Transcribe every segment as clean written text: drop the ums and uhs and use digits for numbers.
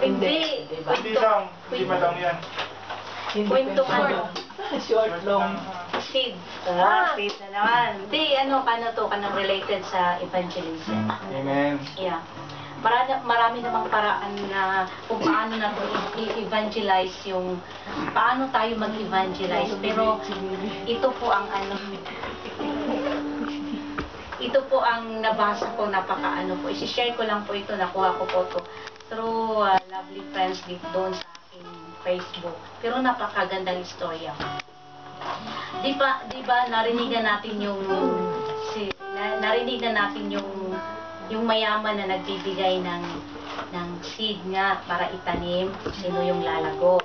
Hindi. Hindi lang. Hindi madam yan. Kwento ano? Short, long. Seed. Seed na naman. Hindi, ano kanang related sa evangelism. Amen. Yeah. Marami namang paraan na kung paano na i-evangelize yung paano tayo mag-evangelize, pero ito po ang ito po ang nabasa ko, napakaano po. I-share ko lang po ito, nakuha ko po ito through lovely friends doon sa aking Facebook. Pero napakagandang istorya. Di ba narinig natin yung yung mayaman na nagbibigay ng seed nga para itanim, sino yung lalago.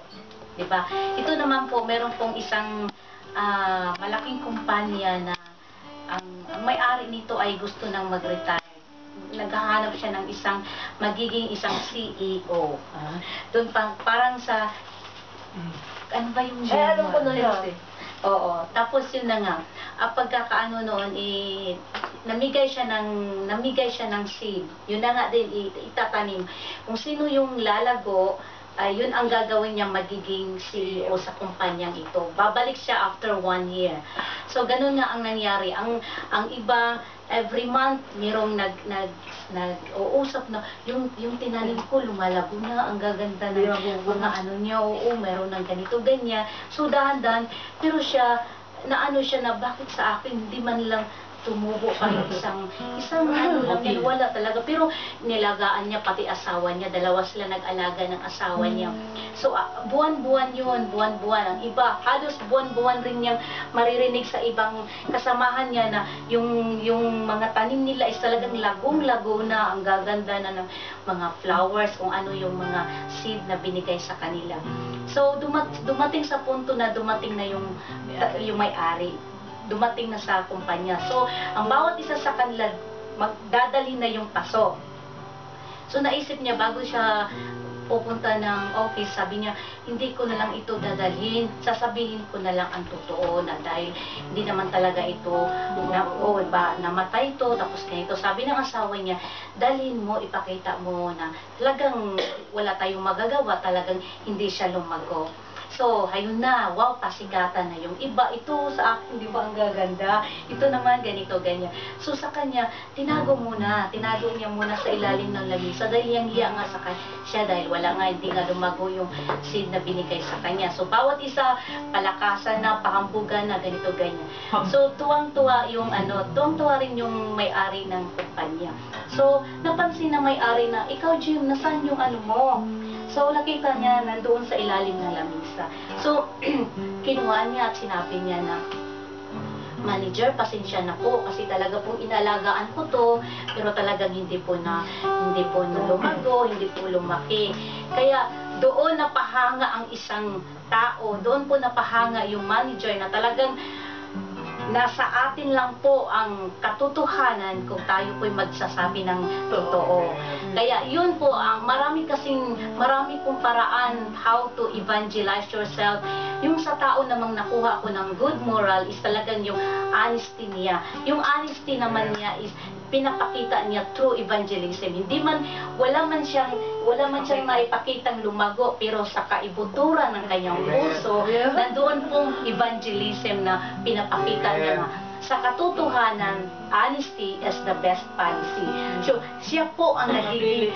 Di ba? Ito naman po, meron pong isang malaking kumpanya na ang may-ari nito ay gusto nang mag-retire. Naghahanap siya ng magiging isang CEO. Doon parang sa ano ba yung alam ko na yan. Oo. Tapos yun na nga. Pagkakaano noon, namigay siya ng seed. Yun na nga din, itatanim. Kung sino yung lalago, yun ang gagawin niya magiging CEO sa kumpanyang ito. Babalik siya after 1 year. So, ganun nga ang nangyari. Ang iba, every month, mayroong nag-uusap na, yung tinanim ko, lumalago na, ang gaganda na mga ano niya, meron ng ganito, ganyan. So, dahan-dahan, pero siya, na bakit sa akin, hindi man lang tumubo kahit isang ano lang yan, wala talaga. Pero nilagaan niya pati asawa niya, dalawa sila nag-alaga ng asawa niya. So buwan-buwan yun, buwan-buwan. Ang iba, halos buwan-buwan rin niyang maririnig sa ibang kasamahan niya na yung mga tanim nila is talagang lagong-lago na, ang gaganda na ng mga flowers, kung ano yung mga seed na binigay sa kanila. So dumating sa punto na dumating na yung may-ari. Dumating na sa kumpanya. So, ang bawat isa sa kanila, magdadali na yung paso. So, naisip niya, bago siya pupunta ng office, sabi niya, hindi ko na lang ito dadalhin, sasabihin ko na lang ang totoo na dahil hindi naman talaga ito, namatay ito, tapos ganito. Sabi ng asawa niya, dalhin mo, ipakita mo na talagang wala tayong magagawa, talagang hindi siya lumago. So, ayun na, wow, pasigatan na yung iba. Ito sa akin, di ba ang gaganda? Ito naman, ganito, ganyan. So, sa kanya, tinago niya muna sa ilalim ng lamisa dahil yang hiya nga sa siya dahil wala nga, hindi nga lumago yung seed na binigay sa kanya. So, bawat isa, palakasan na, pahambugan na, ganito, ganyan. So, tuwang-tuwa tuwang-tuwa rin yung may-ari ng kumpanya. So, napansin na may-ari na, ikaw, Jim, nasaan yung ano mo? So, nakita niya nandoon sa ilalim ng lamisa. So, kinuha niya at sinabi niya na, manager, pasensya na po kasi talaga pong inalagaan ko to, pero talagang hindi po na lumago, hindi po lumaki. Kaya doon napahanga ang isang tao, doon po napahanga yung manager na talagang nasa atin lang po ang katotohanan kung tayo po'y magsasabi ng totoo. Kaya yun po, marami pong paraan how to evangelize yourself. Yung sa tao namang nakuha ko ng good moral is talagang yung honesty niya. Yung honesty naman niya is pinapakita niya through evangelism. Wala man siyang maipakitang lumago, pero sa kaibuturan ng kanyang puso, nandoon pong evangelism na pinapakita niya sa katotohanan, honesty is the best policy. So, siya po ang nagiging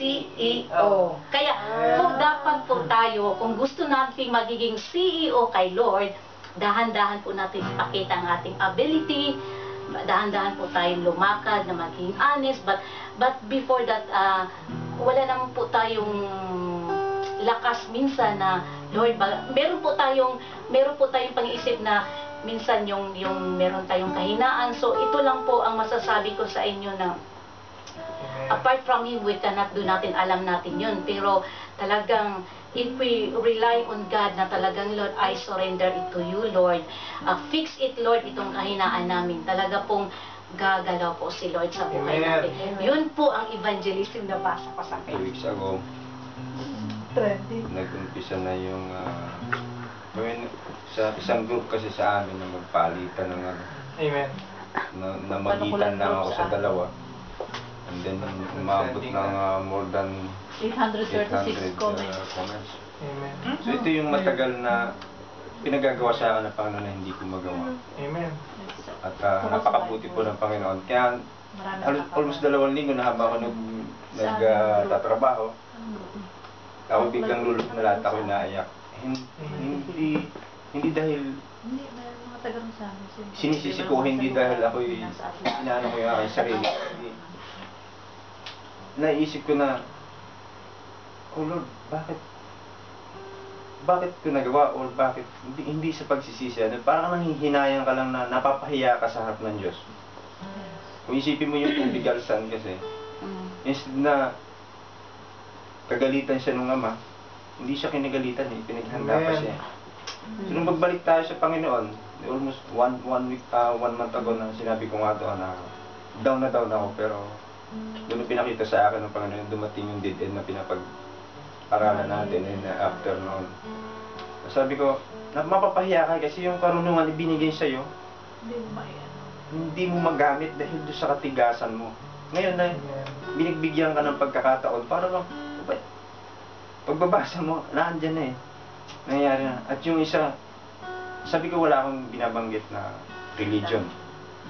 CEO. Kaya, kung dapat po tayo, kung gusto natin magiging CEO kay Lord, dahan-dahan po natin ipakita ang ating ability, dahan-dahan po tayong lumakad na maging honest, but before that, wala naman po tayong lakas minsan na, Lord, meron po tayong pang-iisip na minsan yung meron tayong kahinaan. So, ito lang po ang masasabi ko sa inyo na apart from Him, we cannot do natin, alam natin yun. Pero talagang, if we rely on God na talagang, Lord, I surrender it to you, Lord. Fix it, Lord, itong kahinaan namin. Talaga pong gagalaw po si Lord sa buhay natin. Yun po ang evangelism na basa ko sa akin. 2 weeks ago, nag-umpisa na yung sa isang group kasi sa amin na magpalitan ng Amen. na magitan lang ako sa dalawa. And then, umabot ng more than 836 comments. comments. Amen. So, ito yung matagal na pinagagawa sa akin ng Panginoon na hindi ko magawa. Amen. At napakabuti po ng Panginoon. Kaya, almost 2 linggo na habang ako nagtatrabaho, ako biglang lulot na lahat ako naiyak. Hindi dahil Hindi, may mga taga sa amin. sinisisi ko, hindi dahil ako'y inaano ko yung aking sarili. Hindi. Naisip ko na, oh Lord, bakit ko nagawa or bakit hindi sa pagsisisi. Parang nanghihinayang ka lang na napapahiya ka sa harap ng Diyos. Kung isipin mo yung tubig alsan kasi, instead na kagalitan siya nung ama, hindi siya kinagalitan eh, pinaghanda pa siya. So nung magbalik tayo sa Panginoon, almost one month ago na sinabi ko nga doon na down ako, pero doon pinakita sa akin ng Panginoon, dumating yung dead end na pinapag-aralan natin and after noon. Sabi ko, mapapahiya ka kasi yung karunungan ibinigay sa'yo, hindi mo magamit dahil doon sa katigasan mo. Ngayon na binigbigyan ka ng pagkakataon para lang, pagbabasa mo, naandyan na eh. Nangyayari na. At yung isa, sabi ko wala akong binabanggit na religion.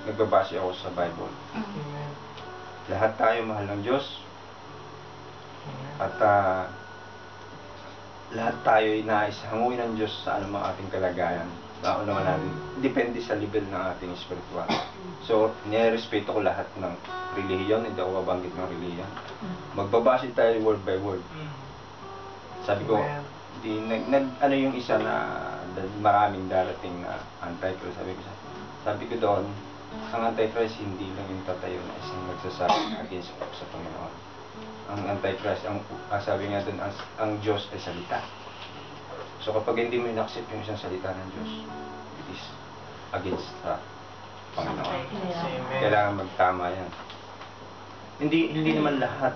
Nagbabase ako sa Bible. Amen. Lahat tayo mahal ng Diyos. At lahat tayo ay nais hanguin ng Diyos sa anumang ating kalagayan. Baon naman natin, depende sa level ng ating spiritual. So, nirespeto ko lahat ng relihiyon, hindi ako babanggit ng relihiyon. Magbabase tayo word by word. Sabi ko, ano yung isa na maraming darating na Antichrist. Sabi ko doon, ang Antichrist hindi lang yung tatayo na isang nagsasabi against sa Panginoon. Ang Antichrist, sabi nga doon, ang Diyos ay salita. So kapag hindi mo in-accept yung isang salita ng Diyos, it is against sa Panginoon. Kailangan magtama yan. Hindi naman lahat.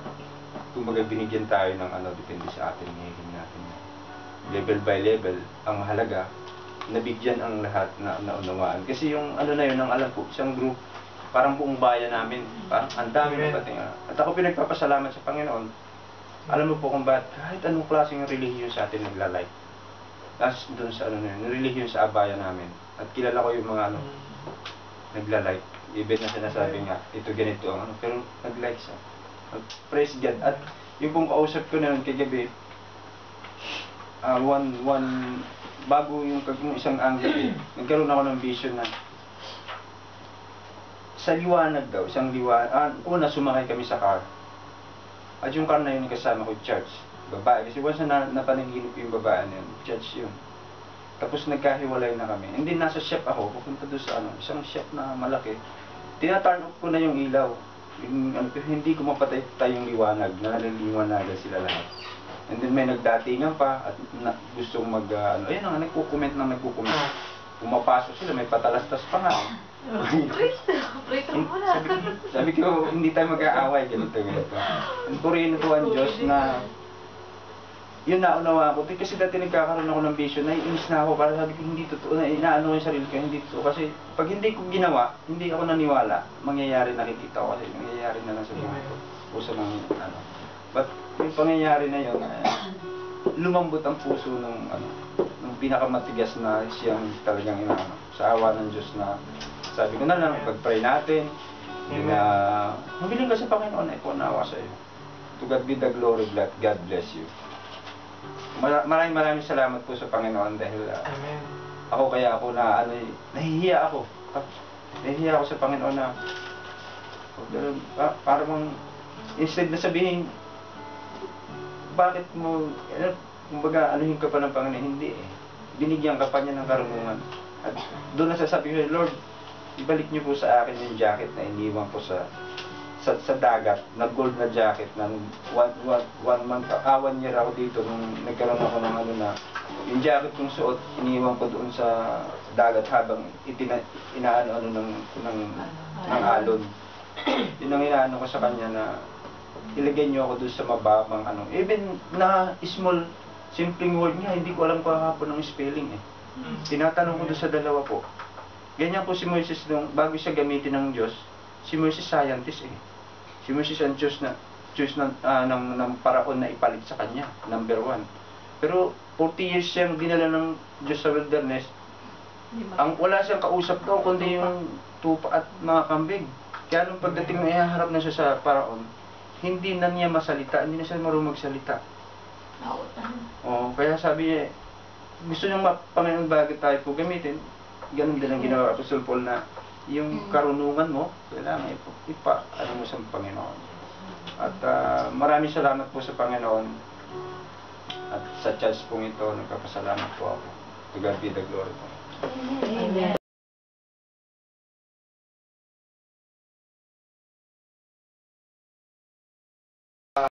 Kung binigyan tayo ng depende sa atin, hihingin natin yan. Level by level, ang mahalaga, nabigyan ang lahat na naunawaan. Kasi yung na yun, ang alam ko, isang group, parang buong bayan namin, parang ang dami na pating. At ako pinagpapasalamat sa Panginoon. Alam mo po kung bakit, kahit anong klaseng relihiyon sa atin nagla-like. Tapos doon sa relihiyon sa abayan namin. At kilala ko yung mga nagla-like. Even na sinasabi nga, ito ganito ang pero nag-like siya. Praise God. At yung pong kausap ko na yun kagabi, bago yung isang angle nagkaroon ako ng vision na sa liwanag daw, isang liwanag, una sumakay kami sa car. At yung car na yun kasama ko, church, babae. Kasi once na napanaginip yung babae na yun, church yun. Tapos nagkahiwalay na kami. Hindi nasa shop ako, pupunta doon sa isang shop na malaki. Tina-turn off ko na yung ilaw. Hindi ko mapatay yung liwanag, naliliwanagan sila lahat. And then may nagdatingan pa at gustong ayun nga, nagkukomment. Pumapasok sila, may patalastas pa nga. Sabi ko, hindi tayo mag-aaway, ganito. And purihin ito ang Diyos na yun naunawa ko. Kasi dati nagkakaroon ako ng vision, naiinis na ako para sabi ko, hindi totoo, inaano ko yung sarili ko, hindi totoo. Kasi pag hindi ko ginawa, hindi ako naniwala, mangyayari nakikita ko kasi mangyayari na lang sa buhay ko. Puso ng But yung pangyayari na yun, lumambot ang puso nung pinakamatigas na siyang talagang sa awa ng Diyos na sabi ko na lang, pag-pray natin, mabiling ka sa Panginoon ay punawa sa iyo. To God be the glory, God bless you. Maraming salamat po sa Panginoon dahil ako nahihiya ako. Nahihiya ako sa Panginoon na parang instead na sabihin, bakit mo, kumbaga, anuhin ka pa ng Panginoon? Hindi eh. Binigyan ka pa niya ng karunungan. At doon nasasabi ko, Lord, ibalik niyo po sa akin yung jacket na iniwan ko sa dagat, na gold na jacket, na 1 year ako dito, nung nagkaroon ako ng yung jacket kong suot, iniwan ko doon sa dagat habang inaano ng alon. Yun ang inaano ko sa kanya na ilagay niyo ako doon sa mababang even na small, simpleng word niya, hindi ko alam kahapon ng spelling eh. Tinatanong ko doon sa dalawa po. Ganyan po si Moises nung bago siya gamitin ng Diyos, si Moises scientist eh. Si Moses ang Diyos ng paraon na ipalit sa kanya, number 1. Pero 40 years siyang dinala ng Diyos sa wilderness, ang wala siyang kausap doon kundi yung tupa at mga kambing. Kaya nung pagdating na ihaharap na siya sa paraon, hindi na niya masalita, hindi na siya marunong magsalita. Kaya sabi niya, gusto niyang Panginoon, bakit tayo po gamitin? Ganun din ang ginawa Apostol Paul na yung karunungan mo, kailangan ano mo sa Panginoon. At maraming salamat po sa Panginoon. At sa chance pong ito, nagpapasalamat po ako. To God be the glory po. Amen.